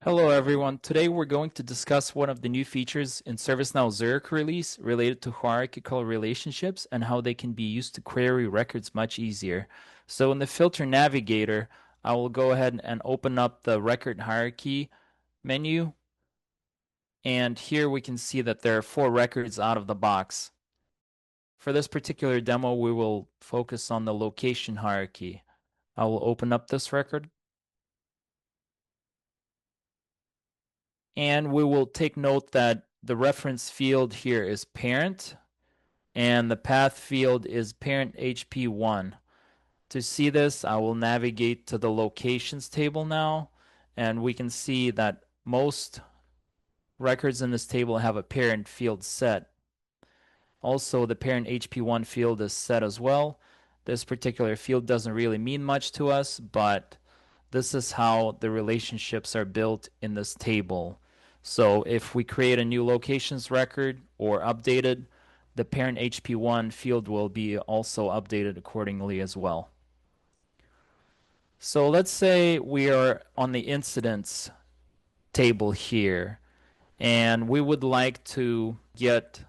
Hello everyone. Today we're going to discuss one of the new features in ServiceNow Zurich release related to hierarchical relationships and how they can be used to query records much easier. So in the filter navigator, I will go ahead and open up the record hierarchy menu. And here we can see that there are 4 records out of the box. For this particular demo, we will focus on the location hierarchy. I will open up this record. And we will take note that the reference field here is parent, and the path field is parent HP1. To see this, I will navigate to the locations table now, and we can see that most records in this table have a parent field set. Also, the parent HP1 field is set as well. This particular field doesn't really mean much to us, but this is how the relationships are built in this table. So if we create a new locations record or update it, the parent HP1 field will be also updated accordingly as well. So let's say we are on the incidents table here, and we would like to get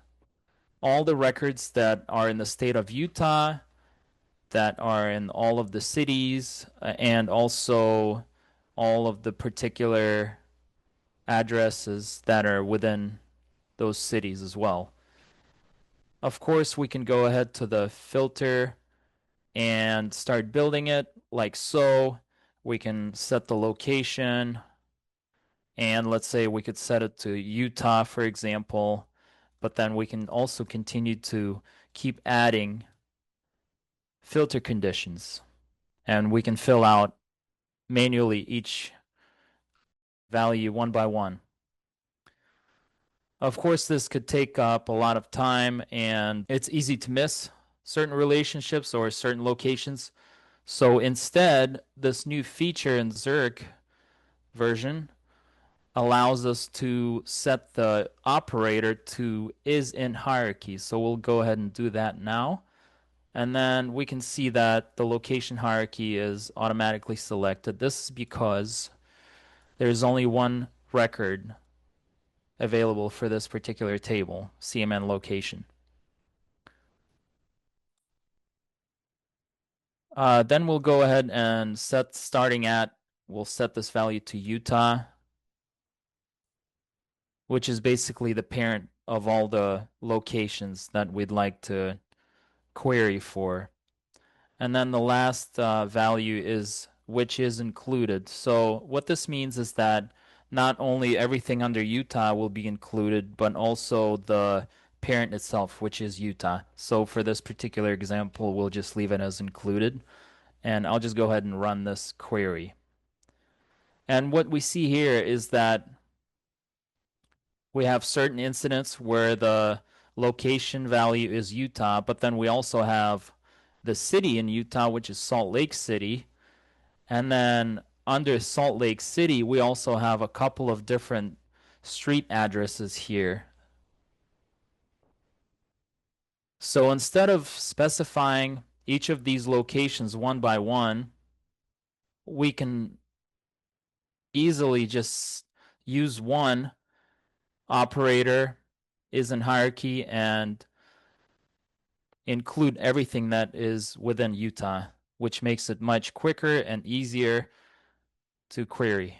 all the records that are in the state of Utah, that are in all of the cities, and also all of the particular addresses that are within those cities as well. Of course, we can go ahead to the filter and start building it like so. We can set the location, and let's say we could set it to Utah, for example, but then we can also continue to keep adding filter conditions, and we can fill out manually each value one by one. Of course, this could take up a lot of time, and it's easy to miss certain relationships or certain locations. So instead, this new feature in Zurich version allows us to set the operator to is in hierarchy. So we'll go ahead and do that now. And then we can see that the location hierarchy is automatically selected. This is because there's only one record available for this particular table, CMN location. Then we'll go ahead and we'll set this value to Utah, which is basically the parent of all the locations that we'd like to query for. And then the last value is which is included. So what this means is that not only everything under Utah will be included, but also the parent itself, which is Utah. So for this particular example, we'll just leave it as included. And I'll just go ahead and run this query. And what we see here is that we have certain incidents where the location value is Utah, but then we also have the city in Utah, which is Salt Lake City. And then under Salt Lake City, we also have a couple of different street addresses here. So instead of specifying each of these locations one by one, we can easily just use one operator is in hierarchy and include everything that is within Utah, which makes it much quicker and easier to query.